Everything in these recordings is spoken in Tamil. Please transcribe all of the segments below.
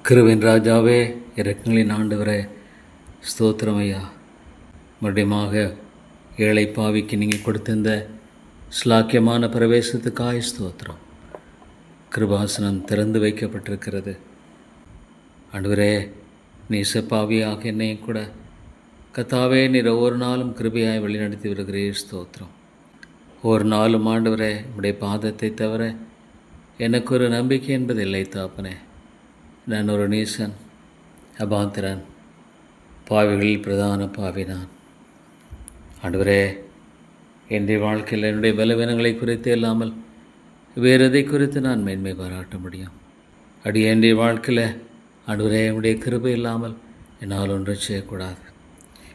கிருவின் ராஜாவே, இரக்கங்களின் ஆண்டவரே, ஸ்தோத்திரம் ஐயா. மறுபடியுமாக ஏழை பாவிக்கு நீங்கள் கொடுத்திருந்த ஸ்லாக்கியமான பிரவேசத்துக்காய் ஸ்தோத்திரம். கிருபாசனம் திறந்து வைக்கப்பட்டிருக்கிறது. ஆண்டவரே, நீ செப்பாவியாக என்னையும் கூட கத்தாவே நீர் ஒவ்வொரு நாளும் கிருபையாய் வழிநடத்தி வருகிறீர். ஸ்தோத்திரம். ஒவ்வொரு நாளும் ஆண்டவரே, உடைய பாதத்தை தவிர எனக்கு ஒரு நம்பிக்கை என்பது இல்லை தாப்பனே. நான் ஒரு நீசன், அபாந்திரன், பாவிகளில் பிரதான பாவி நான். ஆண்டவரே, என்னுடைய வாழ்க்கையில் என்னுடைய பலவீனங்களை குறித்து இல்லாமல் வேறு எதை குறித்து நான் மேன்மை பாராட்ட முடியும்? என்னுடைய வாழ்க்கையில் ஆண்டவரே, என்னுடைய கிருபை இல்லாமல் என்னால் ஒன்றும் செய்யக்கூடாது.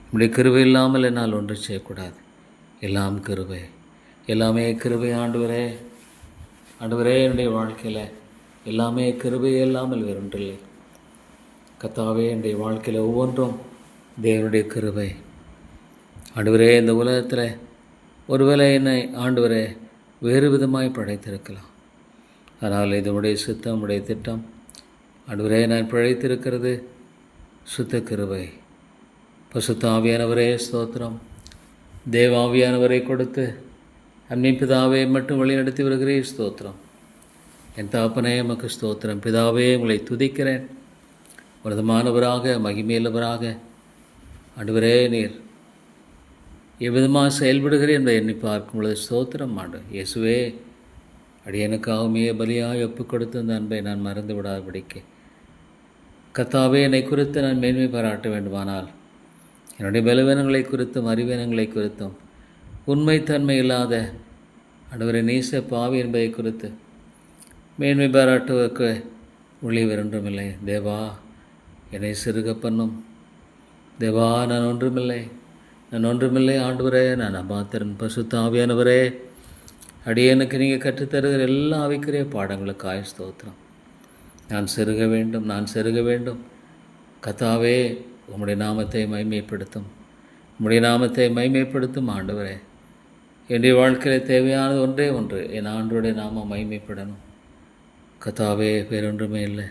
என்னுடைய கிருபை இல்லாமல் என்னால் ஒன்றும் செய்யக்கூடாது. எல்லாம் கிருபை, எல்லாமே கிருபை. ஆண்டவரே, என்னுடைய வாழ்க்கையில் எல்லாமே கிருபை இல்லாமல் வேறொன்றில்லை. கத்தாவே, என்னுடைய வாழ்க்கையில் ஒவ்வொன்றும் தேவனுடைய கிருபை. ஆண்டவரே, இந்த உலகத்தில் ஒருவேளை என்னை ஆண்டவரே வேறு விதமாய் படைத்திருக்கலாம். ஆனால் இது உடைய சித்தம், உடைய திட்டம். ஆண்டவரே, நான் படைத்திருக்கிறது சுத்த கிருபை. பசுத்த ஆவியானவரே ஸ்தோத்திரம். தேவ ஆவியானவரை கொடுத்து அன்னை பிதாவை மட்டும் வழி நடத்தி வருகிறேன். ஸ்தோத்திரம். என் தாப்பனே, எமக்கு ஸ்தோத்திரம். பிதாவே, உங்களை துதிக்கிறேன். உன்னதமானவராக, மகிமையுள்ளவராக ஆண்டவரே, நீர் எவ்விதமாக செயல்படுகிறேன் என்பதை எண்ணி பார்க்கும் பொழுது ஸ்தோத்திரம். ஆண்டு இயேசுவே, அடியனுக்காகவே பலியாக ஒப்புக் கொடுத்த அந்த அன்பை நான் மறந்து விடாதபடிக்கு கத்தாவே, என்னை குறித்து நான் மேன்மை பாராட்ட வேண்டுமானால் என்னுடைய பலவீனங்களை குறித்தும் அறிவீனங்களை குறித்தும் உண்மைத்தன்மை இல்லாத ஆண்டவரை நீச பாவி என்பதை குறித்து மேன்மை பாராட்டுவதற்கு ஒளி வேறொன்றுமில்லை. தேவா, என்னை சிறுக பண்ணும். தேவா, நான் ஒன்றுமில்லை. ஆண்டவரே, நான் அபாத்திரன். பசுத்த ஆவியானவரே, அடியனுக்கு நீங்கள் கற்றுத்தருகிற எல்லா ஆவிக்குரிய பாடங்களுக்காய் ஸ்தோத்திரம். நான் செருக வேண்டும். கத்தாவே, உம்முடைய நாமத்தை மைமைப்படுத்தும். ஆண்டவரே, என்னுடைய வாழ்க்கையில் தேவையானது ஒன்றே ஒன்று, என் ஆண்டவருடைய நாமம் மைமைப்படணும். கத்தாவே, வேறொன்றுமே இல்லை.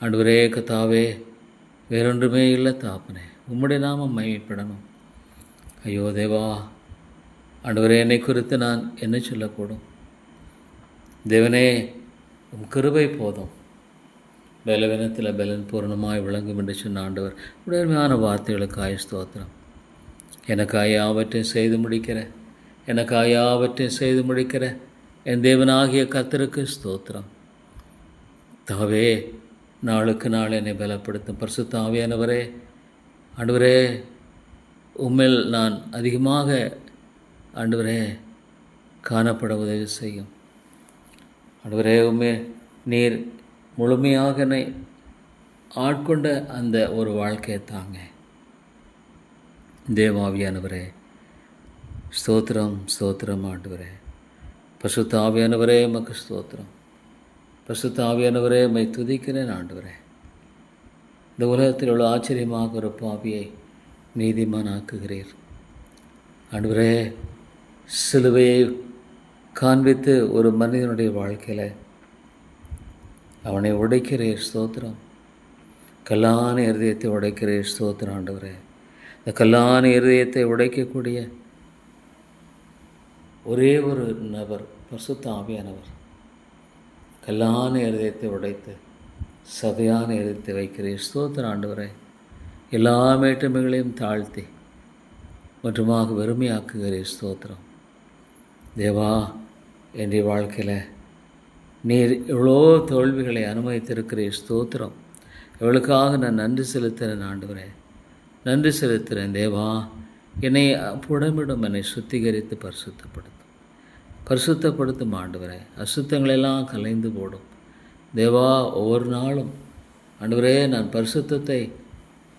ஆண்டவரே, கத்தாவே, வேறொன்றுமே இல்லை தாப்பனே. உம்முடைய நாமம் மைமைப்படணும். ஐயோ தேவா, ஆண்டவரே, என்னை குறித்து நான் என்ன சொல்லக்கூடும்? தேவனே, உம் கிருபை போதும். பலவீனத்தில் பலன் பூரணமாய் விளங்கும் என்று சொன்ன ஆண்டவர் உடமையான வார்த்தைகளுக்காய் ஸ்தோத்திரம். எனக்காய் யாவற்றையும் செய்து முடிக்கிற என் தேவனாகிய கர்த்தருக்கு ஸ்தோத்திரம். தாவே, நாளுக்கு நாள் என்னை பலப்படுத்தும் பரிசுத்த ஆவியானவரே, ஆண்டவரே, உம்மில் நான் அதிகமாக ஆண்டவரே காணப்பட உதவி செய்யும். ஆண்டவரே, நீர் முழுமையாக என்னை ஆட்கொண்ட அந்த ஒரு வாழ்க்கையை தாங்க. தேவாவியானவரே ஸ்தோத்திரம். ஆண்டவரே, பரிசுத்த ஆவியானவரே, உமக்கு ஸ்தோத்திரம். பரிசுத்த ஆவியானவரே, உம்மை துதிக்கிறேன். ஆண்டவரே, இந்த உலகத்தில் உள்ள ஆச்சரியமாக ஒரு பாவியை நீதிமானாக்குகிறீர். ஆண்டவரே, சிலுவையை காண்பித்து ஒரு மனிதனுடைய வாழ்க்கையில் அவனை உடைக்கிறீர். ஸ்தோத்திரம். கல்லான இருதயத்தை உடைக்கிறீர். ஸ்தோத்திரம். ஆண்டவரே, இந்த கல்லான இருதயத்தை உடைக்கக்கூடிய ஒரே ஒரு நபர் பரிசுத்த ஆவியானவர். கல்லான இருதயத்தை உடைத்து சதையான இருதயத்தை வைக்கிறீர். ஸ்தோத்திரம். ஆண்டவரே, எல்லா மேட்டுமைகளையும் தாழ்த்தி மற்றுமாக வெறுமையாக்குகிறீர். ஸ்தோத்திரம். தேவா, என்னுடைய வாழ்க்கையில் நீர் எவ்வளோ தோல்விகளை அனுமதித்திருக்கிறீர். ஸ்தோத்திரம். எவளுக்காக நான் நன்றி செலுத்துகிறேன். ஆண்டவரே, நன்றி செலுத்துகிறேன். தேவா, என்னை புடமிடும், என்னை சுத்திகரித்து பரிசுத்தப்படுத்தும். ஆண்டவரே, அசுத்தங்களெல்லாம் கலைந்து போடும். தேவா, ஒவ்வொரு நாளும் ஆண்டவரே, நான் பரிசுத்தத்தை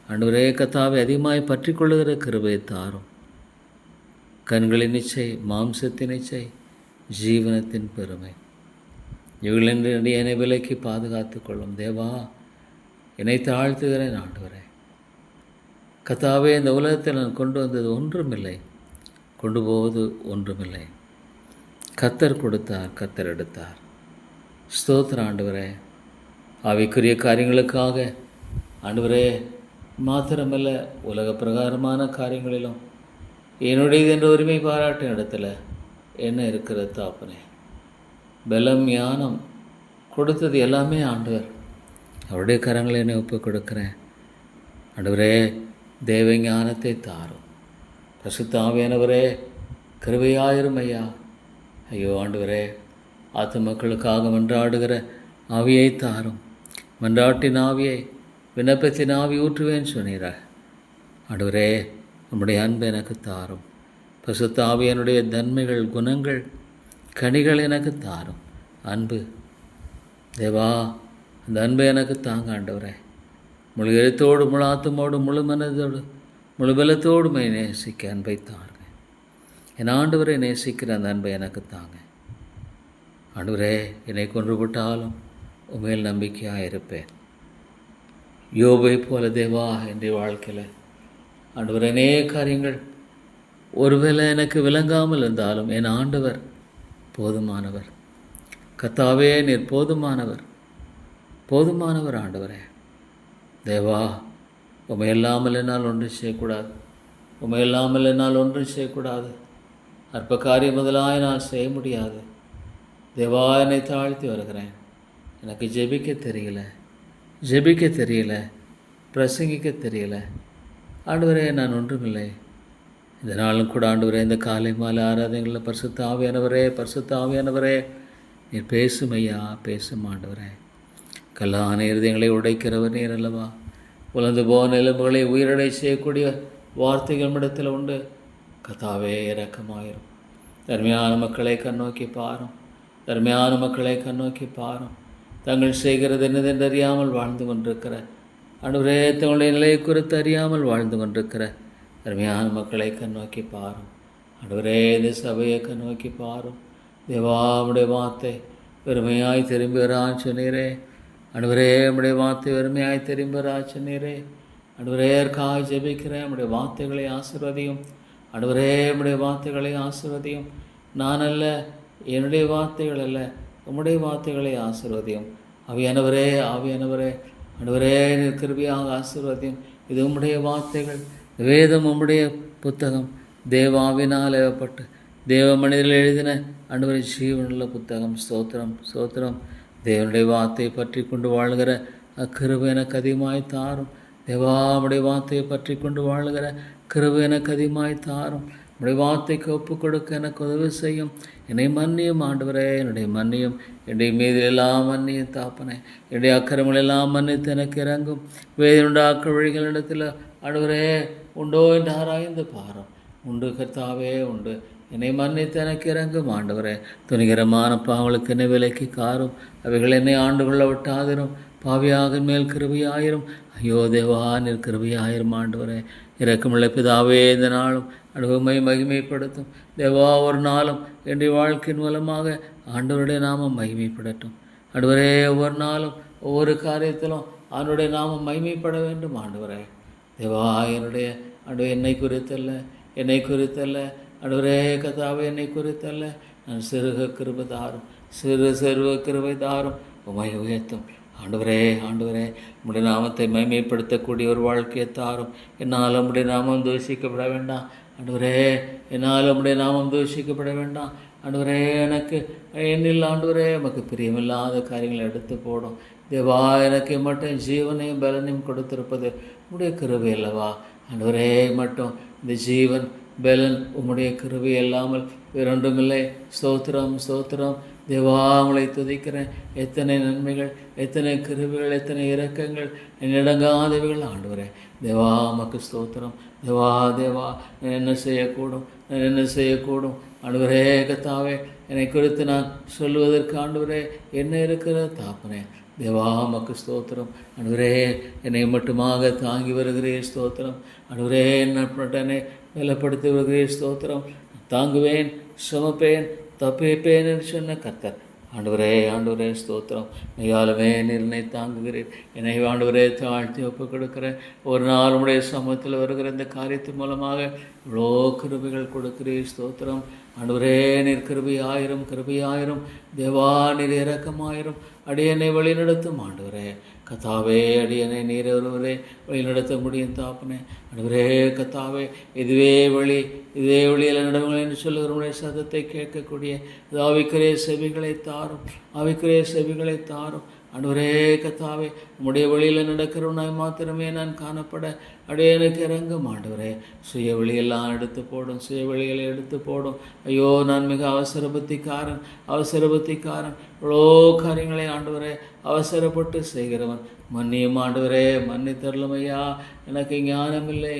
ஆண்டவரே கத்தாவை அதிகமாய் பற்றி கொள்ளுகிற கிருபையை தாரும். கண்களின் இச்சை, மாம்சத்தின் இச்சை, ஜீவனத்தின் பெருமை இவர்களென்று என்னை விலைக்கு பாதுகாத்து கொள்ளும். தேவா, என்னை தாழ்த்துகிறேன். ஆண்டவரே கத்தாவே, இந்த உலகத்தில் நான் கொண்டு வந்தது ஒன்றுமில்லை, கொண்டு போவது ஒன்றுமில்லை. கர்த்தர் கொடுத்தார், கர்த்தர் எடுத்தார். ஸ்தோத்திர ஆண்டவரே. ஆவிக்குரிய காரியங்களுக்காக ஆண்டவரே மாத்திரமல்ல, உலக பிரகாரமான காரியங்களிலும் என்னுடையது என்ற உரிமை பாராட்டும் இடத்துல என்ன இருக்கிறது தாப்பனே? பலம் ஞானம் கொடுத்தது எல்லாமே ஆண்டவர். அவருடைய கரங்களை என்னை ஒப்புக் கொடுக்குறேன். ஆண்டவரே, தேவ ஞானத்தை தாரும். பரிசுத்த ஆவியானவரே, கிருபையாயிரும் ஐயா. ஐயோ ஆண்டவரே, ஆத்து மக்களுக்காக மன்றாடுகிற ஆவியை தாரும். மன்றாட்டின் ஆவியை, விண்ணப்பத்தின் ஆவி ஊற்றுவேன்னு சொன்னீரா. ஆண்டவரே, நம்முடைய அன்பு எனக்கு தாரும். பரிசுத்த ஆவியானுடைய தன்மைகள், குணங்கள், கனிகள் எனக்கு தாரும். அன்பு தேவா, அந்த அன்பை எனக்கு தாங்க ஆண்டவரே. முழு எழுத்தோடு, முழு ஆத்துமோடு, முழு மனதோடு, முழு பலத்தோடு நேசிக்க அன்பை தாருங்க. என் ஆண்டவரை நேசிக்கிற அந்த அன்பை எனக்கு தாங்க ஆண்டவரே. என்னை கொன்று விட்டாலும் உண்மையில் நம்பிக்கையாக இருப்பேன். யோபை போல தேவா, என்னுடைய வாழ்க்கையில் ஆண்டவர் அநேக காரியங்கள் ஒருவேளை எனக்கு விளங்காமல் இருந்தாலும் என் ஆண்டவர் போதுமானவர். கர்த்தாவே, நீர் போதுமானவர், போதுமானவர் ஆண்டவரே. தேவா, உம்மை இல்லாமல் என்னால் ஒன்றும் செய்யக்கூடாது. உம்மை இல்லாமல் என்னால் ஒன்றும் செய்யக்கூடாது. அற்ப காரியம் முதலாக நான் செய்ய முடியாது. தேவா, என்னை தாழ்த்தி வருகிறேன். எனக்கு ஜெபிக்க தெரியல, பிரசங்கிக்க தெரியல ஆண்டவரே. நான் ஒன்றுமில்லை. இந்த நாளும் கூட ஆண்டவரே, இந்த காலை மாலை ஆராதனைகளில் பரிசுத்த ஆவியானவரே, நீர் பேசும் ஐயா, பேசும் ஆண்டவரே. கல்லான இருதயங்களை உடைக்கிறவர் நீர் அல்லவா. உலர்ந்து போன எலும்புகளை உயிரடை செய்யக்கூடிய வார்த்தைகள் இடத்துல உண்டு. கர்த்தாவே, இரக்கமாயிரும். தர்மையான மக்களை கண்ணோக்கி பாரும். தங்கள் செய்கிறது என்னதென்று அறியாமல் வாழ்ந்து கொண்டிருக்கிற ஆண்டவரே, தங்களுடைய நிலையை குறித்து அறியாமல் வாழ்ந்து கொண்டிருக்கிற தர்மையான மக்களை கண்ணோக்கி பாரும். ஆண்டவரே, இந்த சபையை கண்ணோக்கி பாரும். தேவாவுடைய வார்த்தை வெறுமையாய் திரும்பி வரான்னு சொன்னீரே. ஆண்டவரே, நம்முடைய வார்த்தை வெறுமையாய் திரும்பி வரான்னு சொன்னீரே. ஆண்டவரே, காய் ஜெபிக்கிறேன். நம்முடைய வார்த்தைகளை ஆசீர்வதியும். ஆண்டவரே, நம்முடைய வார்த்தைகளை ஆசீர்வதியும். நான் அல்ல, என்னுடைய வார்த்தைகள் அல்ல, உம்முடைய வார்த்தைகளை ஆசீர்வதியும். ஆவியானவரே, ஆண்டவரே, கிருபையாக ஆசீர்வதியும். இது உம்முடைய வார்த்தைகள். வேதம் உம்முடைய புத்தகம். தேவாவினால் ஏவப்பட்டு தேவ மனிதர்கள் எழுதின ஆண்டவரை ஜீவனுள்ள புத்தகம். ஸ்தோத்திரம். தேவனுடைய வார்த்தையை பற்றி கொண்டு வாழ்கிற அக்கிருபை எனக்கு அதிகமாய் தாரும். தேவாவுடைய வார்த்தையை பற்றி கொண்டு வாழ்கிற கிருபை எனக்கு அதிகமாய் தாரும். உடைய வார்த்தைக்கு ஒப்பு கொடுக்க எனக்கு உதவி செய்யும். என்னை மன்னியும் ஆண்டவரே, என்னுடைய மன்னியும். என்னுடைய மீது எல்லாம் மன்னியும் தாப்பனே. என்னுடைய அக்கிரமங்கள் எல்லாம் மன்னித்து எனக்கு இறங்கும். வேதனுடைய வழிகளிடத்தில் ஆண்டவரே உண்டோ என்று ஆராய்ந்து பாரும். உண்டு கர்த்தாவே, உண்டு. என்னை மன்னித்து எனக்கு இறங்கும் ஆண்டவரே. துணிகரமான பாவங்களுக்கு என்னை விலைக்கு காரும். அவைகள் என்னை ஆண்டு கொள்ள விட்டாதிரும். பாவியாக மேல் கிருபையாயிரும். ஐயோ தேவா, நீர் கிருபையாயிரும் ஆண்டவரே. இரக்கமுள்ள பிதாவே, இந்த நாளும் அனுபவமை மகிமைப்படுத்தும். தேவா, ஒரு நாளும் என்னுடைய வாழ்க்கையின் மூலமாக ஆண்டவருடைய நாமம் மகிமைப்படட்டும். ஆண்டவரே, ஒவ்வொரு நாளும் ஒவ்வொரு காரியத்திலும் ஆண்டவருடைய நாமம் மகிமைப்பட வேண்டும் ஆண்டவரே. தேவா, என்னுடைய ஆண்டவர் என்னை குறித்தல்ல ஆண்டவரே, கர்த்தாவே, என்னை குறித்தல்ல. நான் சிறுக கிருபை தாரும். உம்மை உயர்த்தும் ஆண்டவரே. உம்முடைய நாமத்தை மகிமைப்படுத்தக்கூடிய ஒரு வாழ்க்கையை தாரும். என்னால் உம்முடைய நாமம் தூஷிக்கப்பட வேண்டாம் ஆண்டவரே. ஆண்டவரே, எனக்கு என்னில் ஆண்டவரே உமக்கு பிரியமில்லாத காரியங்களை எடுத்து போடும். தேவா, எனக்கு மட்டும் ஜீவனையும் பலனையும் கொடுத்திருப்பது உம்முடைய கிருபை அல்லவா ஆண்டவரே. மட்டும் இந்த ஜீவன் பலன் உம்முடைய கிருபை இல்லாமல் வேறொன்றுமில்லை. ஸ்தோத்திரம். தேவா, உங்களை துதிக்கிறேன். எத்தனை நன்மைகள், எத்தனை கிருபைகள், எத்தனை இரக்கங்கள், என்னிடங்காதவைகள் ஆண்டவரே. தேவா, உமக்கு ஸ்தோத்திரம். தேவா, நான் என்ன செய்யக்கூடும் ஆண்டவரே. கர்த்தாவே, என்னை குறித்து நான் சொல்வதற்கு ஆண்டவரே என்ன இருக்கிற தாப்பனே. தேவா, உமக்கு ஸ்தோத்திரம். ஆண்டவரே, என்னை மட்டுமாக தாங்கி வருகிறேன். ஸ்தோத்திரம் ஆண்டவரே. என்னை பலப்படுத்தி வருகிறேன். ஸ்தோத்திரம். தாங்குவேன், சுமப்பேன், தப்பிப்பேன் என்று சொன்ன கர்த்தர் ஆண்டவரே. ஸ்தோத்திரம். மெய்யாலுமே என்னை தாங்குகிறேன். என்னை ஆண்டவரே தாழ்த்தி ஒப்பு கொடுக்கிறேன். ஒரு நாள் உடைய சமூகத்தில் வருகிற இந்த காரியத்தின் மூலமாக இவ்வளோ கிருபைகள் கொடுக்கிறேன். ஸ்தோத்திரம் ஆண்டவரே. நீர் கிருபையாயிரும். தேவா, நீர் இரக்கமாயிரும். அடியனை வழிநடத்தும் ஆண்டவரே. கத்தாவே, அடியனை நீர் ஒருவரே வழிநடத்த முடியும் தாப்பனே. ஆண்டவரே கத்தாவே, இதுவே வழி எல்லாம் நடவுங்கள் என்று சொல்லுகிறவனுடைய சத்தத்தை கேட்கக்கூடிய ஆவிக்குரிய செவிகளை தாரும், ஆவிக்குரிய செவிகளை தாரும். ஆண்டவரே கத்தாவே, உம்முடைய வழியில் நடக்கிறவனாய் மாத்திரமே நான் காணப்பட அடியனுக்கு இறங்கும் ஆண்டவரே. சுய வழியெல்லாம் எடுத்து போடும், சுய வழிகளை எடுத்து போடும். ஐயோ, நான் மிக அவசர புத்திக்காரன். இவ்வளோ காரியங்களை ஆண்டவரே அவசரப்பட்டு செய்கிறவன். மன்னியும் ஆண்டவரே, மன்னித்தரலும் ஐயா. எனக்கு ஞானமில்லை.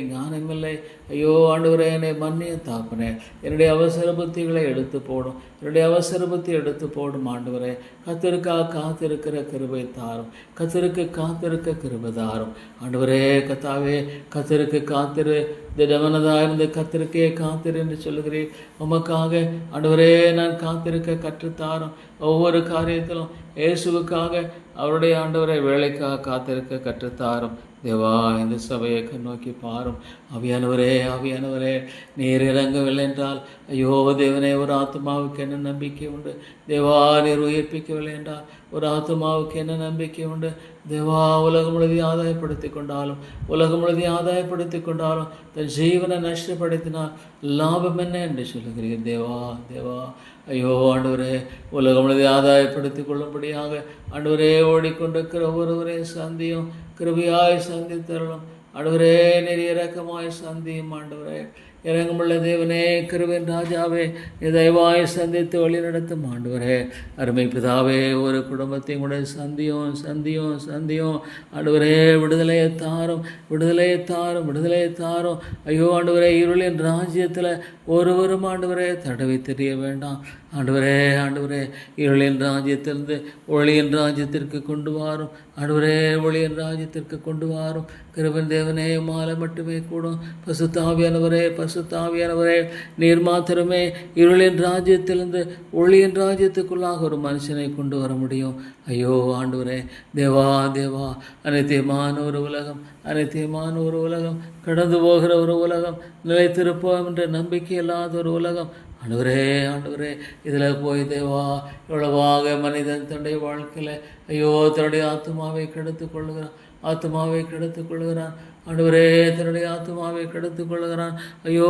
ஐயோ ஆண்டவரே, என்னை மன்னியும் தாப்பனே. என்னுடைய அவசர புத்திகளை எடுத்து போடும், ஆண்டவரே. காத்திருக்கிற கிருபை தாரும், காத்திருக்க கிருபை தாரும் ஆண்டவரே. கத்தாவே, காத்திரு திடமனதாயிருந்து கத்திருக்கே காத்திரு என்று சொல்லுகிறேன். உமக்காக ஆண்டவரே நான் காத்திருக்க கற்றுத்தாரும். ஒவ்வொரு காரியத்திலும் இயேசுவுக்காக, அவருடைய ஆண்டவரை வேலைக்காக காத்திருக்க கற்றுத்தாரும். தேவா, இந்த சபையை நோக்கி பாரும். ஆவியானவரே, நீர் இறங்கவில்லை என்றால், ஐயோ தேவனே, ஒரு ஆத்மாவுக்கு என்ன நம்பிக்கை உண்டு? தேவா, நீர் உயிர்ப்பிக்கவில்லை என்றால் ஒரு ஆத்மாவுக்கு என்ன நம்பிக்கை உண்டு? தேவா, உலகம் முழுவதையும் ஆதாயப்படுத்தி கொண்டாலும் தன் ஜீவனை நஷ்டப்படுத்தினால் லாபம் என்ன என்று சொல்லுகிறீர். தேவா, ஐயோ ஆண்டவரே, உலகம் முழுவதையும் ஆதாயப்படுத்தி கொள்ளும்படியாக ஆண்டவரே ஓடிக்கொண்டிருக்கிற ஒவ்வொருவரையும் சந்தியும், கிருபையாய் சந்தித்தரலும். ஆண்டவரே, நீர் இரக்கமாய் சந்தியும். ஆண்டவரே, இறங்குமுள்ள தேவனே, கிருபையின் ராஜாவே, தயவாய் சந்தித்து வழி நடத்தும் ஆண்டவரே. அருமை பிதாவே, ஒரு குடும்பத்தையும் கூட சந்தியும். ஆண்டவரே, விடுதலையை தாரும். ஐயோ ஆண்டவரே, இருளின் ராஜ்யத்தில் ஒருவரும் ஆண்டவரே தடவை தெரிய வேண்டாம். ஆண்டவரே, இருளின் ராஜ்யத்திலிருந்து ஒளியின் ராஜ்யத்திற்கு கொண்டு வாரும். ஆண்டவரே, ஒளியின் ராஜ்யத்திற்கு கொண்டு வாரும். கிருபையின் தேவனே, மாலை மட்டுமே கூடும். பசுத்தாவியானவரே, நீர் மாத்திரமே இருளின் ராஜ்யத்திலிருந்து ஒளியின் ராஜ்யத்துக்குள்ளாக ஒரு மனுஷனை கொண்டு வர முடியும். ஐயோ ஆண்டவரே, தேவா, அனைத்தியமான ஒரு உலகம், கடந்து போகிற ஒரு உலகம், நிலைத்திருப்போம் என்ற நம்பிக்கை இல்லாத ஒரு உலகம். ஆண்டவரே, இதில் போய் தேவா, எவ்வளவாக மனிதன் தன்னுடைய வாழ்க்கையில் ஐயோ தன்னுடைய ஆத்மாவை கெடுத்து கொள்ளுகிறான். ஆண்டவரே, தன்னுடைய ஆத்மாவை கெடுத்துக் கொள்ளுகிறான். ஐயோ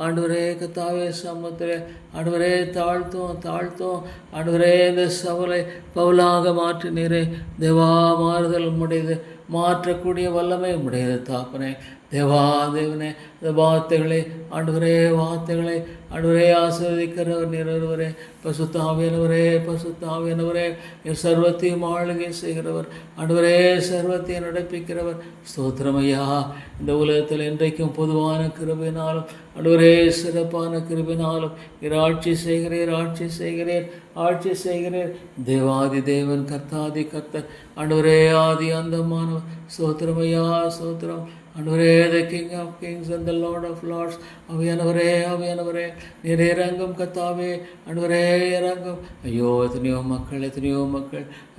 ஆண்டவரே கத்தாவே, சமூகத்திலே ஆண்டவரே தாழ்த்தோம். ஆண்டவரே, இந்த சவலை பவுலாக மாற்றினீரே. தேவா, மாறுதல் உம்முடையது, மாற்றக்கூடிய வல்லமை உம்முடையது தாப்பனே. தேவனே, இந்த வார்த்தைகளை ஆண்டவரே ஆசீர்வதிக்கிறவர் நீர் ஒருவரே. பசுத்தாவியானவரே, நீர் சர்வத்தையும் ஆளுகை செய்கிறவர். ஆண்டவரே, சர்வத்தையும் நடப்பிக்கிறவர். ஸ்தோத்திரம் ஐயா. இந்த உலகத்தில் இன்றைக்கும் பொதுவான கிருபையினாலும் ஆண்டவரே சிறப்பான கிருபையினாலும் நீர் ஆட்சி செய்கிறீர். தேவாதி தேவன், கர்த்தாதி கர்த்தர், ஆண்டவரே ஆதி அந்தமானவர். ஸ்தோத்திரம் ஐயா, ஸ்தோத்திரம். ஆண்டவரே, the King of Kings and the Lord of Lords. ஆவியானவரே, நீர் இறங்கும் கத்தாவே. ஆண்டவரே, இறங்கும். ஐயோ எத்தனையோ மக்கள்,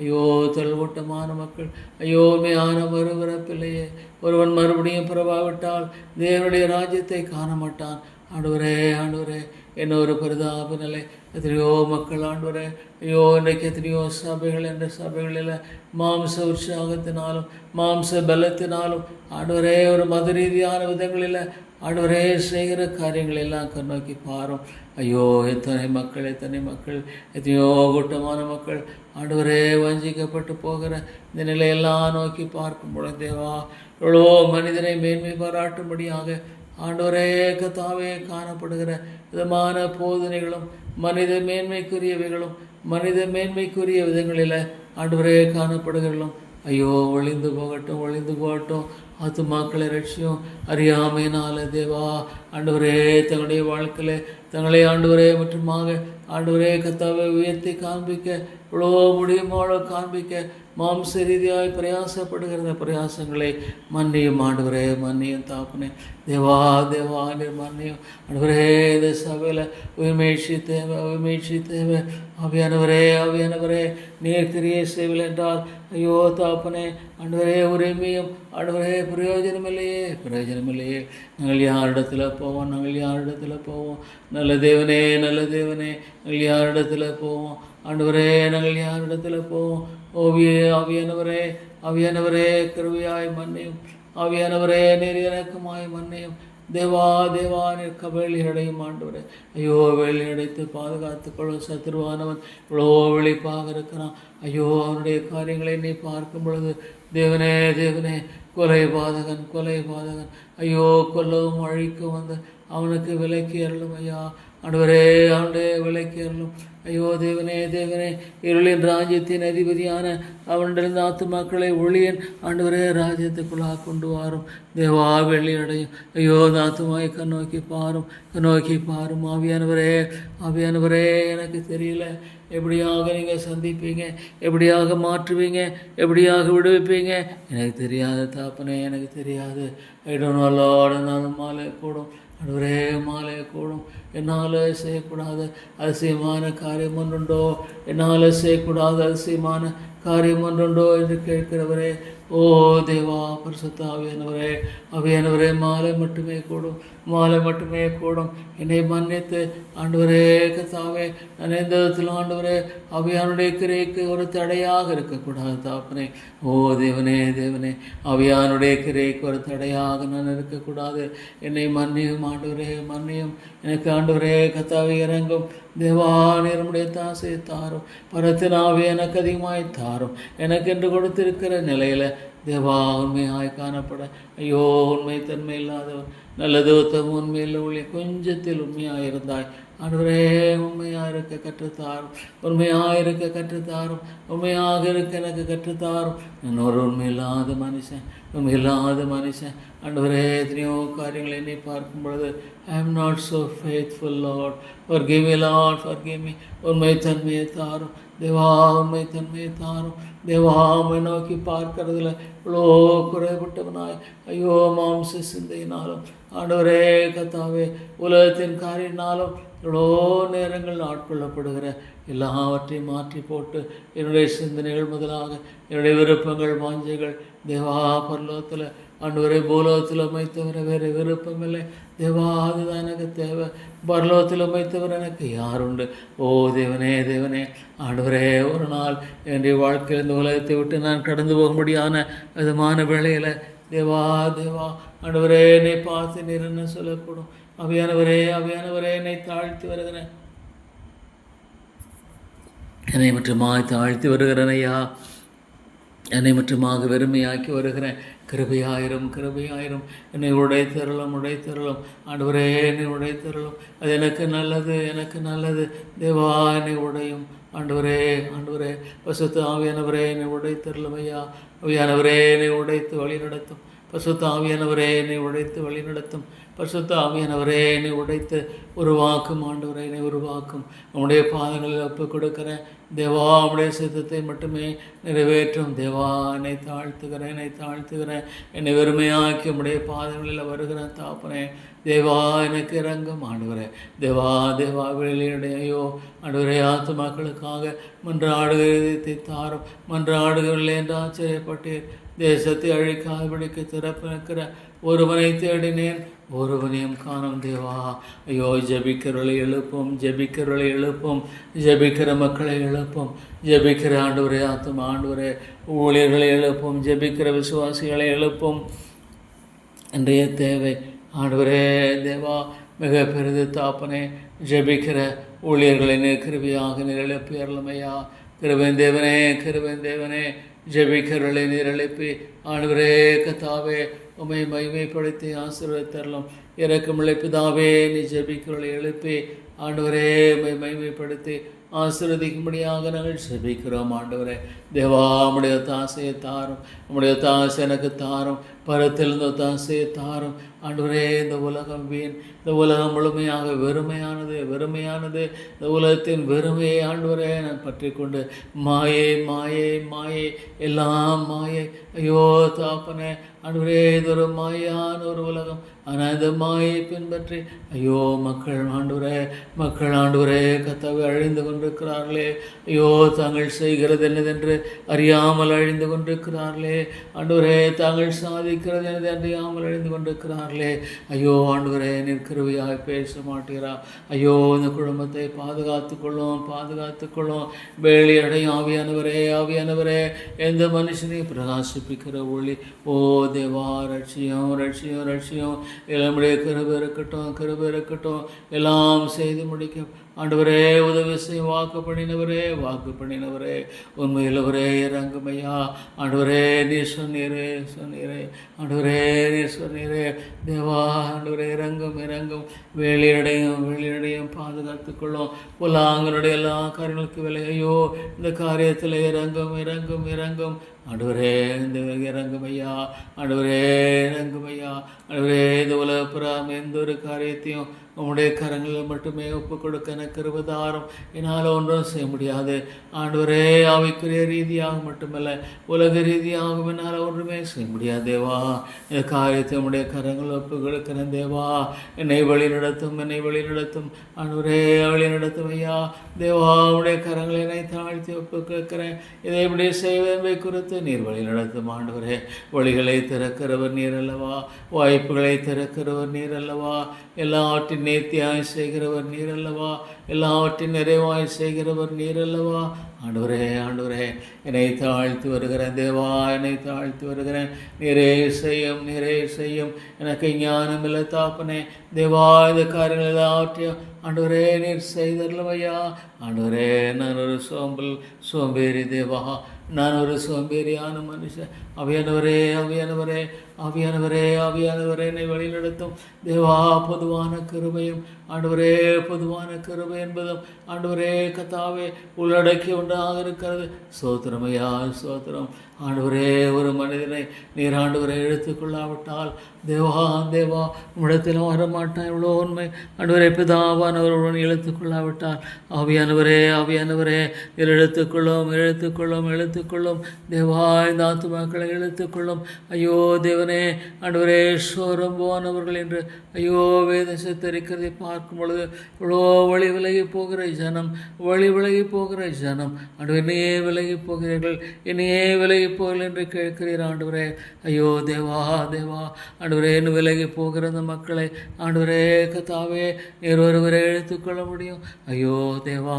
ஐயோ தொல்கூட்டமான மக்கள், ஐயோ மெய்யான மறுபிறப்பில்லையே. ஒருவன் மறுபடியும் பிறவாவிட்டால் தேவனுடைய ராஜ்யத்தை காண மாட்டான். ஆண்டவரே, என்ன பரிதாப நிலை. எத்தனையோ மக்கள் ஆண்டவரே, ஐயோ இன்றைக்கு எத்தனையோ சபைகள், என்ற சபைகளில் மாம்ச உற்சாகத்தினாலும் மாம்ச பலத்தினாலும் ஆண்டவரே ஒரு மத ரீதியான விதங்களில் ஆண்டவரே செய்கிற காரியங்களெல்லாம் கண்ணோக்கி பாரும். ஐயோ எத்தனை மக்கள், எத்தனையோ கூட்டமான மக்கள் ஆண்டவரே வஞ்சிக்கப்பட்டு போகிற இந்த நிலையெல்லாம் நோக்கி பார்க்கும் பொழுது தேவா, எவ்வளோ மனிதனை மேன்மை பாராட்டும்படியாக ஆண்டவரே கத்தாவே காணப்படுகிற விதமான போதனைகளும் மனித மேன்மைக்குரிய விதங்களில் ஆண்டவரே காணப்படுகிறோம். ஐயோ ஒளிந்து போகட்டும். ஆத்துமாக்களை ரட்சியும். அறியாமையினால தேவா ஆண்டவரே தங்களுடைய வாழ்க்கையில் தங்களை ஆண்டவரே மற்றுமாக ஆண்டவரே கத்தாவை உயர்த்தி காண்பிக்க இவ்வளோ முடியுமாளோ காண்பிக்க மாம்ச ரீதியாய் பிரயாசப்படுகிற பிரயாசங்களை மன்னியும் ஆண்டவரே, மன்னியும் தாப்புனே. தேவா நீர் மன்னியும் ஆண்டவரே. இந்த சபையில் உயிர்மேட்சி தேவை. ஆவியானவரே நீர் கிரியை செய்வில் என்றால் ஐயோ தாப்பனே ஆண்டவரே உரிமையும் ஆண்டவரே பிரயோஜனமில்லையே. நாங்கள் யாரிடத்தில் போவோம்? நல்ல தேவனே நாங்கள் யாரிடத்தில் போவோம்? ஆண்டவரே நாங்கள் யாரிடத்தில் போவோம்? ஆவியானவரே, ஆவியானவரே கிருபையாய் மன்னியும். ஆவியானவரே நீர் இரக்கமாய் மன்னியும். தேவா தேவா நீர் கபேலி அடையும் ஆண்டவரே. ஐயோ வேலி அடைத்து பாதுகாத்துக்கொள்ளும். சத்துருவானவன் இவ்வளோ விழிப்பாக இருக்கிறான். ஐயோ அவனுடைய காரியங்களை நீ பார்க்கும் பொழுது தேவனே தேவனே, கொலை பாதகன் கொலை பாதகன், ஐயோ கொல்லவும் அழிக்கும் வந்து அவனுக்கு விலைக்கு அருளும் ஐயா. ஆண்டவரே அவனுடைய விலைக்கு அருளும். ஐயோ தேவனே தேவனே, இருளின் ராஜ்யத்தின் அதிபதியான அவனிலிருந்து ஆத்துமாக்களை ஒளியன் ஆண்டவரே ராஜ்யத்துக்குள்ளாக கொண்டு வாரும். தேவா வெள்ளி அடையும். ஐயோ ஆத்துமாவை கண்ணோக்கி பாரும், கண்ணோக்கி பாரும். ஆவியானவரே, ஆவியானவரே எனக்கு தெரியல எப்படியாக நீங்கள் சந்திப்பீங்க, எப்படியாக மாற்றுவீங்க, எப்படியாக விடுவிப்பீங்க எனக்கு தெரியாது தாப்பனே, எனக்கு தெரியாது. ஐடோனாலும் மாலை கூடும் ஆண்டவரே, மாலை கூடும். என்னால் செய்யக்கூடாத அதிசயமான காரியம் ஒன்றுண்டோ? என்னால் செய்யக்கூடாத அதிசயமான காரியம் ஒன்றுண்டோ என்று கேட்கிறவரே, ஓ தேவா பரிசுத்த ஆவியானவரே, ஆவியானவரே மாலை மட்டுமே கூடும், மாலை மட்டுமே கூடும். என்னை மன்னித்து ஆண்டவரே கத்தாவே, நான் எந்த விதத்திலும் ஆண்டவரே ஆவியானுடைய கிரைக்கு ஒரு தடையாக இருக்கக்கூடாது தாப்பனே. ஓ தேவனே தேவனே, ஆவியானுடைய கிரைக்கு ஒரு தடையாக நான் இருக்கக்கூடாது. என்னை மன்னியும் ஆண்டவரே, மன்னியும். எனக்கு ஆண்டவரே கத்தாவே இறங்கும். தேவா நீருடைய தாசை தாரும், பரத்தின் ஆவி எனக்கு அதிகமாய் தாரும். எனக்கு என்று கொடுத்திருக்கிற நிலையில் தேவா உண்மையாய் காணப்பட, ஐயோ உண்மை தன்மை இல்லாதவர், நல்லது உத்தம உண்மையில் உள்ள கொஞ்சத்தில் உண்மையாக இருந்தாய் ஆண்டவரே, உண்மையாக இருக்க கற்றுத்தாரும், உண்மையாக இருக்க கற்றுத்தாரும், உண்மையாக இருக்க எனக்கு கற்றுத்தாரும். நான் ஒரு உண்மையில்லாத மனுஷன், உண்மையில்லாத மனுஷன் ஆண்டவரே. எத்தனையோ காரியங்களை என்னை பார்க்கும் பொழுது I am not so faithful lord, forgive me lord, forgive me. உண்மை தன்மையை தாரும் தேவா, உண்மை தன்மையை தாரும் தேவா. உண்மை நோக்கி பார்க்கறதுல இவ்வளோ குறைபட்டவனாய், ஐயோ மாம்ச சிந்தையினாலும் ஆண்டவரே கத்தாவே உலகத்தின் காரியினாலும் எவ்வளோ நேரங்கள் ஆட்கொள்ளப்படுகிற எல்லாவற்றையும் மாற்றி போட்டு என்னுடைய சிந்தனைகள் முதலாக என்னுடைய விருப்பங்கள் வாஞ்சைகள் தேவா பரலோகத்தில் ஆண்டவரே பூலோகத்தில் அமைத்தவரை வேறு விருப்பமில்லை தேவா, அதுதான் எனக்கு தேவை. பரலோகத்தில் அமைத்தவர் எனக்கு யாருண்டு? ஓ தேவனே தேவனே, ஆண்டவரே ஒரு நாள் என்னுடைய வாழ்க்கையில் இந்த உலகத்தை விட்டு நான் கடந்து போகும்படியான விதமான வேளையில் தேவா தேவா ஆண்டவரே என்னை பார்த்து நீர் என்ன சொல்லக்கூடும்? அவியானவரே அவியானவரே, என்னை தாழ்த்தி வருகிறேன், என்னை மட்டுமாய் தாழ்த்தி வருகிறேன் ஐயா, என்னை மட்டுமாக வெறுமையாக்கி வருகிறேன். கிருபையாயிரும் கிருபையாயிரும், என்னை உடைத்தருளும் உடைத்தருளும் ஆண்டவரே, என்னை உடைத்தருளும். அது எனக்கு நல்லது, எனக்கு நல்லது தேவா, என்னை உடையும் ஆண்டவரே. ஆண்டவரே பசுத்த ஆவியானவரே, என்னை உடைத்தருளும் ஐயா. ஆவியானவரே என்னை உடைத்து வழி நடத்தும். பசுத்த ஆவியானவரே என்னை உடைத்து வழி நடத்தும். பரிசுத்த ஆவியானவரே என்னை உடைத்து உருவாக்கும் ஆண்டவரே, என்னை உருவாக்கும். உம்முடைய பாதங்களில் ஒப்புக் கொடுக்கிறேன் தேவா, உம்முடைய சித்தத்தை மட்டுமே நிறைவேற்றும் தேவா. என்னை தாழ்த்துகிறேன், என்னை தாழ்த்துகிறேன், என்னை வெறுமையாக்கி உம்முடைய பாதங்களில் வருகிறேன் தாப்பனே. தேவா எனக்கு இறங்கும் ஆண்டவரே. தேவா தேவா வெளியிடையோ ஆண்டவரே, ஆத்துமாக்களுக்காக மன்றாடுகிறதை தாரும். மன்றாடுகிறவில்லை என்று ஆச்சரியப்பட்டீர். தேசத்தை அழிக்காதபடிக்கு திறப்பு நிற்கிற ஒருவனை தேடினேன், ஒருவனையும் காணும் தேவா. ஐயோ ஜபிக்கிறவர்களை எழுப்பும், ஜபிக்கிறவர்களை எழுப்பும், ஜபிக்கிற மக்களை எழுப்பும், ஜபிக்கிற ஆண்டவரே ஆத்துமா ஆண்டவரே ஊழியர்களை எழுப்பும், ஜபிக்கிற விசுவாசிகளை எழுப்பும். இன்றைய தேவை ஆண்டவரே தேவா மிக பெரிது தாப்பனே. ஜபிக்கிற ஊழியர்களை கிருபையாக நீர் எழுப்பி அருளுமையா. கிருபையின் தேவனே, கிருபையின் தேவனே, ஜபிக்கிறவர்களை நீர் எழுப்பி ஆண்டவரே கத்தாவே உம்மை மகிமைப்படுத்தி ஆசீர்வதித்தருளும். இரக்கமுள்ள பிதாவே, நீ ஜபிக்கிறவர்களை எழுப்பி ஆண்டவரே உம்மை மகிமைப்படுத்தி ஆசீர்வதிக்கும்படியாக நாங்கள் ஜெபிக்கிறோம். ஆண்டவரே தேவா, உம்முடைய தாசையை தாரும், உம்முடைய தாசை எனக்கு தாரும், பரத்தில் இந்த தாசையை தாரும். ஆண்டவரே இந்த உலகம் வீண், இந்த உலகம் முழுமையாக வெறுமையானது, வெறுமையானது. இந்த உலகத்தின் வெறுமையை ஆண்டவரே நான் பற்றி கொண்டு மாயை மாயை மாயை எல்லாம் மாயை. ஐயோ தாப்பனே ஆண்டவரே, இது ஒரு மாயான ஒரு உலகம். ஆனால் இந்த மாயை பின்பற்றி ஐயோ மக்கள் ஆண்டவரே, மக்கள் ஆண்டவரே கத்தாவை அழிந்து கொண்டிருக்கிறார்களே. ஐயோ தாங்கள் செய்கிறது என்னதென்று அறியாமல் அழிந்து கொண்டிருக்கிறார்களே. ஆண்டவரே தாங்கள் சாதிக்கிறது என்னது அறியாமல் அழிந்து கொண்டிருக்கிறார்கள். இருக்கிறார்களே, ஐயோ ஆண்டவரே நீர் கிருபையாய் பேச மாட்டீரா? ஐயோ இந்த குடும்பத்தை பாதுகாத்துக்கொள்ளும். வேலி அடையும் ஆவியானவரே, ஆவியானவரே, எந்த மனுஷனையும் பிரகாசிப்பிக்கிற ஒளி, ஓ தேவா ரட்சியம், நம்முடைய கிருபை இருக்கட்டும், எல்லாம் செய்து முடிக்கும் ஆண்டவரே. உதவி செய்ய வாக்கு பண்ணினவரே, உண்மையிலவரே இறங்குமையா. ஆண்டவரே நீர் சொன்னீரே, ஆண்டவரே நீர் சொன்னீரே, தேவா ஆண்டவரே இறங்கும். வேலியடையும் பாதுகாத்துக்கொள்ளும். புல்லாங்கனுடைய எல்லா காரியங்களுக்கு விலை, ஐயோ இந்த காரியத்தில் இறங்கும் ஆண்டவரே, இந்த இறங்குமையா. ஆண்டவரே இந்த உலகப்புறம் எந்த ஒரு காரியத்தையும் உம்முடைய கரங்களில் மட்டுமே ஒப்புக் கொடுக்க எனக்கு கிருபைதாரும். என்னால் ஒன்றும் செய்ய முடியாது ஆண்டவரே. ஆவிக்குரிய ரீதியாக மட்டுமல்ல, உலக ரீதியாகவும் என்னால் ஒன்றுமே செய்ய முடியாது தேவா. இந்த காரியத்தை உம்முடைய கரங்களில் ஒப்புக் கொடுக்கிறேன் தேவா. என்னை வழி நடத்தும் ஆண்டவரே, வழி நடத்தும் ஐயா. தேவா உடைய கரங்களை என்னை தாழ்த்தி ஒப்புக் கொடுக்கிறேன். இதை எப்படி செய்வதை குறித்து நீர் வழி நடத்தும் ஆண்டவரே. வழிகளை திறக்கிறவர் நீர் அல்லவா, வாய்ப்புகளை திறக்கிறவர் நீர் அல்லவா, எல்லாவற்றின் நேர்த்தியாய் செய்கிறவர் நீர் அல்லவா, எல்லாவற்றின் நிறைவாய் செய்கிறவர் நீர் அல்லவா. ஆண்டவரே என்னை தாழ்த்து வருகிறேன் தேவா, நீரே செய்யும். எனக்கு ஞானம் இல்லை தாப்பனே தேவா. இந்த காரியங்கள் எல்லாவற்றையும் ஆண்டவரே நீர் செய்தல்லவையா. ஆண்டவரே நான் ஒரு சோம்பேறி தேவா, நான் ஒரு சோம்பேறியான மனுஷன். ஆவியானவரே என்னை வழி நடத்தும் தேவா. பொதுவான கிருபையும் ஆண்டவரே, பொதுவான கிருபை என்பதும் ஆண்டவரே கத்தாவே உள்ளடக்கி உண்டாக இருக்கிறது. சோத்திரம் ஆண்டவரே. ஒரு மனிதனை நீர் ஆண்டவரை எடுத்துக்கொள்ளாவிட்டால் தேவா உம்மிடத்தில் வரமாட்டான். இவ்வளோ உண்மை ஆண்டவரே. பிதாவானவருடன் இழுத்துக்கொள்ளாவிட்டால் ஆவியானவரே நீர் எடுத்துக்கொள்ளும் தேவா. இந்த ஆத்துமாக்களை இழுத்துக்கொள்ளும். ஐயோ தேவனே ஆண்டவரே, சோரம் போனவர்கள் என்று ஐயோ வேதம் சித்தரிக்கிறதை பார்க்கும் பொழுது இவ்வளோ வழி விலகி போகிற ஜனம் ஆண்டவர் என்னையே விலகி போகிறீர்கள் என்று கேட்கிறீர் ஆண்டவரே. ஐயோ தேவா ஆண்டவரே, என்ன விலகி போகிற அந்த மக்களை ஆண்டவரே கத்தாவே நீர் ஒருவரை எடுத்துக்கொள்ள முடியும். ஐயோ தேவா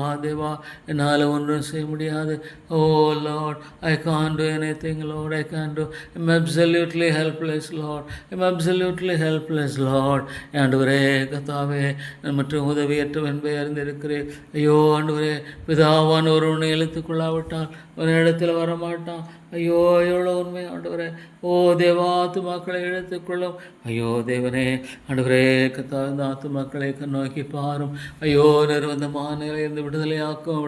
என்னால் ஒன்றும் செய்ய முடியாது. ஓ Lord, I can't do anything, Lord. I'm absolutely helpless, Lord. ஆண்டவரே கத்தாவே மற்றும் உதவியற்றவன் என்பதை அறிந்திருக்கிறேன். ஐயோ ஆண்டவரே, பிதாவான ஒருவனை இழுத்துக்கொள்ளாவிட்டால் ஒரு இடத்துல வரமாட்டான். ஐயோ எவ்வளோ உண்மை ஆண்டவரே. ஓ தேவா, ஆத்துமாக்களை எடுத்துக்கொள்ளும். ஐயோ தேவனே ஆண்டவரே கத்தா, இந்த ஆத்துமாக்களை நோக்கி பாரும். ஐயோ நிர்பந்தமான நிலையிலிருந்து விடுதலையாக்கும்.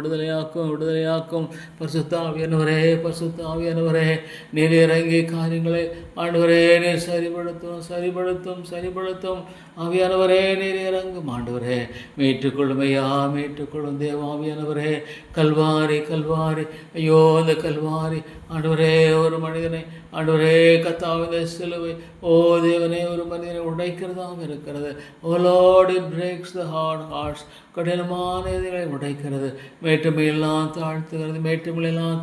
பரிசுத்த ஆவியானவரே நீர் இறங்கி காரியங்களை ஆண்டவரே நீர் சரிபடுத்தும். ஆவியானவரே நீர் இறங்கும் ஆண்டவரே. மீட்டுக்கொள்ளும் ஐயா, மீட்டுக்கொள்ளும் தேவ ஆவியானவரே. கல்வாரி ஐயோ இந்த கல்வாரி ஆண்டவரே ஒரு மனிதனை ஆண்டவரே கத்தாவித சிலுவை ஓ தேவனே ஒரு மனிதனை உடைக்கிறதாக இருக்கிறது. Oh lord, it breaks the hard hearts. கடினமான இதனை உடைக்கிறது. மேட்டுமையெல்லாம்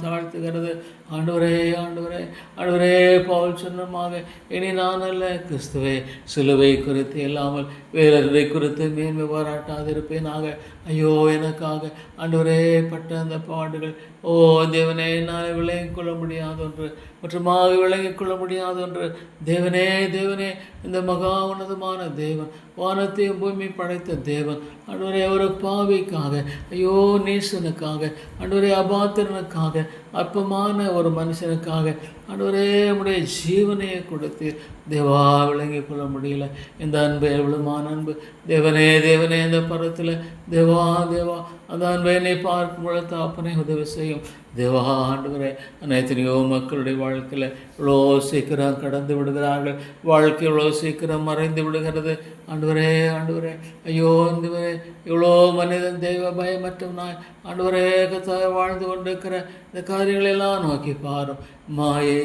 தாழ்த்துகிறது. ஆண்டவரே பவுல் சொன்னமாக இனி நான் அல்ல கிறிஸ்துவே சிலுவை குறித்து இல்லாமல் வேறொன்றை குறித்து மேன்மை பாராட்டாதிருப்பேனாக. ஐயோ எனக்காக ஆண்டவரே பட்ட அந்த பாடுகள் ஓ தேவனே என்னால் விளங்கிக் கொள்ள முடியாத ஒன்று, மற்றமாக விளங்கிக் கொள்ள முடியாத ஒன்று. தேவனே இந்த மகா உன்னதமான தேவன், வானத்தையும் பூமி படைத்த தேவன் ஆண்டவரே ஒரு பாவிக்காக, ஐயோ நேசனுக்காக, ஆண்டவரே அபாத்திரனுக்காக, அற்பமான ஒரு மனுஷனுக்காக ஆண்டவரே உடைய ஜீவனையை கொடுத்து தேவா விளங்கிக் கொள்ள முடியல. இந்த அன்பு எவ்வளவுமான அன்பு தேவனே இந்த பருவத்தில் தேவா அந்த அன்பை என்னை பார்க்கும் பொழுது தாப்பனை உதவி செய்யும் தேவா. ஆண்டவரே எத்தனையோ மக்களுடைய வாழ்க்கையில் இவ்வளோ சீக்கிரம் கடந்து விடுகிறார்கள். வாழ்க்கை இவ்வளோ சீக்கிரம் மறைந்து விடுகிறது. ஆண்டவரே ஐயோ ஆண்டவரே இவ்வளோ மனிதன் தெய்வ பயமற்றவனாய் ஆண்டவரே கத்தாய வாழ்ந்து கொண்டிருக்கிற இந்த காரியங்களெல்லாம் நோக்கி பாரும். மாயை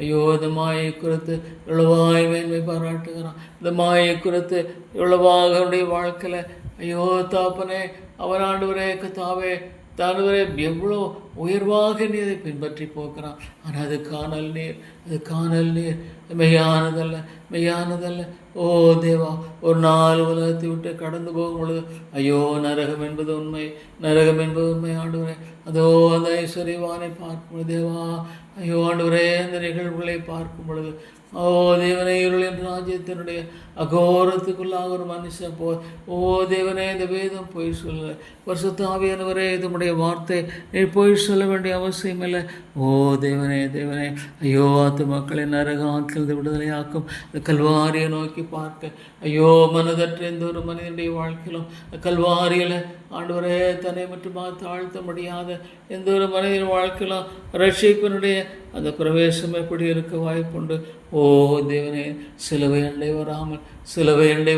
ஐயோ இந்த மாயை குறித்து இவ்வளவாய் மேன்மை பாராட்டுகிறான். இந்த மாயை குறித்து இவ்வளவாக அவருடைய வாழ்க்கையில் ஐயோ தாப்பனே அவன் ஆண்டவரே கத்தாவே தாண்டவரே எவ்வளோ உயர்வாக நீ அதை பின்பற்றி போகிறான். ஆனால் அது காணல் நீர், அது காணல் நீர், மெய்யானதல்ல, மெய்யானதல்ல. ஓ தேவா, ஒரு நாள் உலகத்தை விட்டு கடந்து போகும் பொழுது ஐயோ நரகம் என்பது உண்மை, நரகம் என்பது உண்மை ஆண்டவரே. அதோ அந்த ஐஸ்வர்யவானை பார்க்கும் பொழுது தேவா, ஐயோ ஆண்டவரே, அந்த நிகழ்வுகளை பார்க்கும் பொழுது ஓ தேவனே, இருளின் ராஜ்யத்தினுடைய அகோரத்துக்குள்ளாக ஒரு மனுஷன் ஓ தேவனே, இந்த வேதம் பொய் சொல்ல, பரிசுத்த ஆவியானவரே, இதனுடைய வார்த்தை நீ பொய் சொல்ல வேண்டிய அவசியம் இல்லை. ஓ தேவனே, தேவனே, ஐயோ ஆத்து மக்களை நரகாக்கில் விடுதலையாக்கும் இந்த கல்வாரியை நோக்கி பார்க்க ஐயோ மனதற்ற எந்த ஒரு மனிதனுடைய வாழ்க்கையிலும் கல்வாரியில் ஆண்டவரே தன்னை மட்டுமா தாழ்த்த முடியாத எந்த ஒரு மனிதன் வாழ்க்கையிலும் ரட்சிப்பினுடைய அந்த பிரவேசம் எப்படி இருக்க வாய்ப்புண்டு. ஓ தேவனே, சிலுவை அண்டை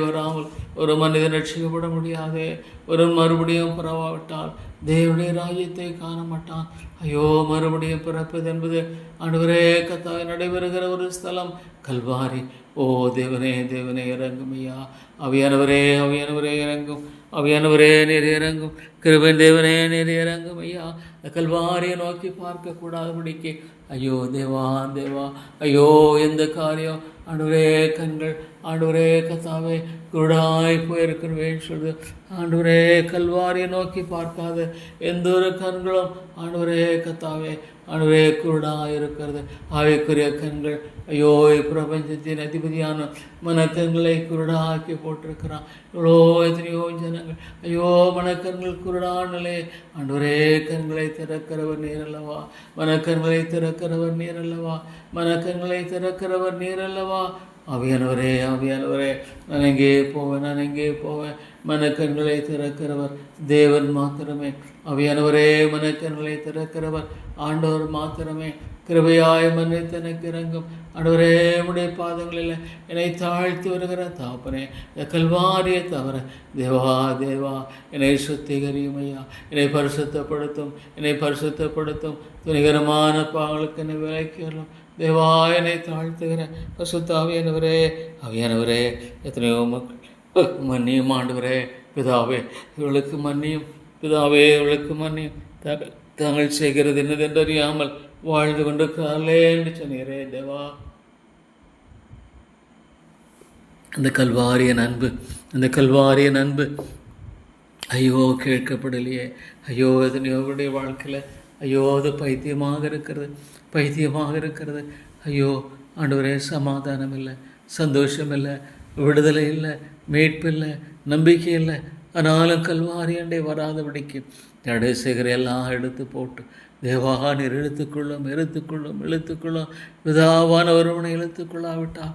வராமல் ஒரு மனிதன் ரட்சிக்கப்பட முடியாதே. ஒரு மறுபடியும் பிறவாவிட்டால் தேவனுடைய ராஜ்யத்தை காண மாட்டான். ஐயோ, மறுபடியும் பிறப்பது என்பது ஆண்டவரே கர்த்தாவே நடைபெறுகிற ஒரு ஸ்தலம் கல்வாரி. ஓ தேவனே, தேவனே இறங்கும் ஐயா. ஆவியானவரே இறங்கும். ஆவியானவரே நீர் இறங்கும். கிருபையின் தேவனே நீர் இறங்கும் ஐயா. கல்வாரியை நோக்கி பார்க்கக்கூடாதபடிக்கு ஐயோ தேவா, தேவா, ஐயோ எந்த காரியம் ஆண்டவரே கண்கள் ஆண்டவரே கர்த்தாவே குருடாய் போயிருக்கிறவேன்னு சொல்லுது. ஆண்டவரே கல்வாரியை நோக்கி பார்க்காத எந்த ஒரு கண்களும் ஆண்டவரே கர்த்தாவே ஆண்டவரே குருடாக இருக்கிறது. ஆவிக்குரிய கண்கள் ஐயோ பிரபஞ்சத்தின் அதிபதியான மனக்கண்களை குருடாக்கி போட்டிருக்கிறான். இவ்வளோ எத்தனையோ ஜனங்கள் ஐயோ மனக்கண்கள் குருடானலே. ஆண்டவரே கண்களை திறக்கிறவர் நீர் அல்லவா, மனக்கண்களை திறக்கிறவர் நீர் அல்லவா, மனக்கண்களை திறக்கிறவர் நீர் அல்லவா. ஆவியானவரே, நான் எங்கே போவேன். மனக்கண்களை திறக்கிறவர் தேவன் மாத்திரமே. ஆவியானவரே, மனக்கண்களை திறக்கிறவர் ஆண்டவர் மாத்திரமே. கிருபையாய் மன்னித்து எனக்கு இறங்கும் ஆண்டவரே. உடைய பாதங்களில் என்னை தாழ்த்தி வருகிற தாப்பனே, கல்வாரியை தவிர தேவா, தேவா என்னை சுத்திகரியும் ஐயா. என்னை பரிசுத்தப்படுத்தும் துணிகரமான பாவங்களுக்கு என்னை விலக்கிடலாம் தேவா. என்னை தாழ்த்துகிற பரிசுத்த ஆவியானவரே, எத்தனையோ மக்கள் மன்னியும் ஆண்டவரே. பிதாவே இவளுக்கு மன்னியும், பிதாவே இவளுக்கு மன்னியும். தாங்கள் செய்கிறது என்னதென்றறியாமல் வாழ்ந்து கொண்டிருக்கிறார்களே என்று சொன்னீரே தேவா. அந்த கல்வாரியின் அன்பு ஐயோ கேட்கப்படலையே. ஐயோ எத்தனையோருடைய வாழ்க்கையில் ஐயோ அது பைத்தியமாக இருக்கிறது. ஐயோ ஆண்டவரே, சமாதானம் இல்லை, சந்தோஷம் இல்லை, விடுதலை இல்லை, மீட்பு இல்லை, நம்பிக்கை இல்லை. ஆனாலும் கல்வாரி அண்டை வராதபடிக்கு தடை செய்கிற எல்லாம் எடுத்து போட்டு தேவா நீர் இழுத்துக்கொள்ளும் விதாவான ஒருவனை இழுத்துக்கொள்ளாவிட்டால்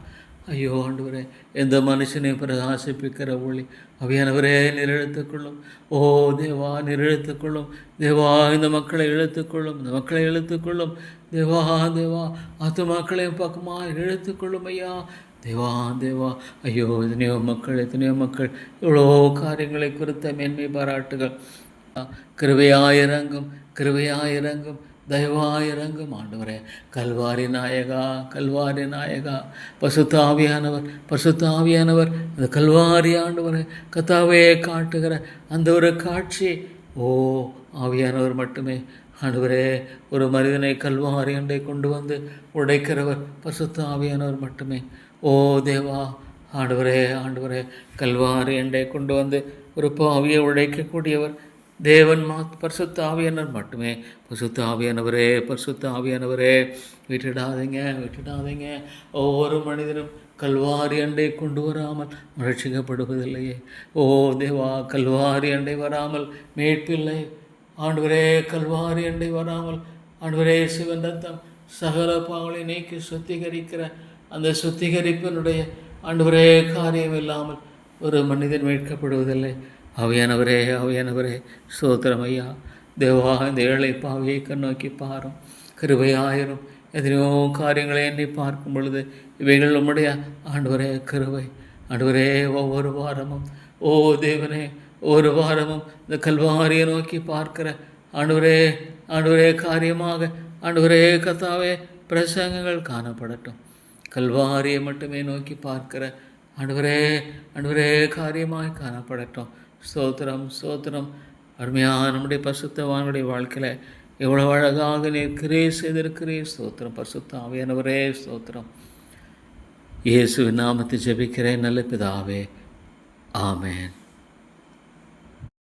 ஐயோ ஆண்டவரே, எந்த மனுஷனை பிரகாசிப்பிக்கிற ஒளி ஆவியானவரே நீர் இழுத்துக்கொள்ளும். ஓ தேவா நீர் இழுத்துக்கொள்ளும். தேவா இந்த மக்களை இழுத்துக்கொள்ளும். தேவா, அத்து மக்களையும் பக்கமாக இழுத்துக்கொள்ளும் ஐயா. தேவா, ஐயோ எத்தனையோ மக்கள் இவ்வளோ காரியங்களை குறித்த மேன்மை பாராட்டுகள். கிருபையாயிரங்கும் தயவாயிரங்கும் ஆண்டவரே. கல்வாரி நாயகா பசுத்தாவியானவர் அந்த கல்வாரி ஆண்டவரே கத்தாவே காட்டுகிற அந்த ஒரு காட்சி. ஓ ஆவியானவர் மட்டுமே ஆண்டவரே. ஒரு மனிதனை கல்வாரி அண்டை கொண்டு வந்து உடைக்கிறவர் பசுத்த ஆவியானவர் மட்டுமே. ஓ தேவா, ஆண்டவரே கல்வாரி அண்டை கொண்டு வந்து ஒரு பாவியை உடைக்கக்கூடியவர் தேவன் பரிசுத்த ஆவியானவர் மட்டுமே. பரிசுத்த ஆவியானவரே விட்டுடாதீங்க. ஒவ்வொரு மனிதனும் கல்வாரி அண்டை கொண்டு வராமல் ரட்சிக்கப்படுவதில்லையே. ஓ தேவா, கல்வாரி அண்டை வராமல் மீட்பில்லை ஆண்டவரே. கல்வாரி அண்டை வராமல் ஆண்டவரே சிவன் ரத்தம் சகல பாவங்களை நீக்கி சுத்திகரிக்கிற அந்த சுத்திகரிப்பினுடைய ஆண்டவரே காரியம் இல்லாமல் ஒரு மனிதன் மீட்கப்படுவதில்லை. ஆவியானவரே ஸ்தோத்திரம் ஐயா. தேவா இந்த ஏழை பாவியை கண்ணோக்கி பாரும், கிருபையாயிரும். எத்தனையோ காரியங்களை எண்ணி பார்க்கும் பொழுது இவைகள் உம்முடைய ஆண்டவரே கிருபை. ஆண்டவரே ஒவ்வொரு வாரமும் ஓ தேவனே ஒரு வாரமும் இந்த கல்வாரியை நோக்கி பார்க்கிற ஆண்டவரே காரியமாக ஆண்டவரே கர்த்தாவே பிரசங்கங்கள் காணப்படட்டும். கல்வாரியை மட்டுமே நோக்கி பார்க்கிற ஆண்டவரே காரியமாக காணப்படட்டும். ஸ்தோத்திரம் அருமையான நம்முடைய பரிசுத்தவானுடைய வாழ்க்கையில் எவ்வளோ அழகாக நிற்கிறே செய்திருக்கிறே. ஸ்தோத்திரம். பரிசுத்த ஆவியானவரே ஸ்தோத்திரம். இயேசுவின் நாமத்தை ஜெபிக்கிறேன் நல்ல பிதாவே. ஆமென்.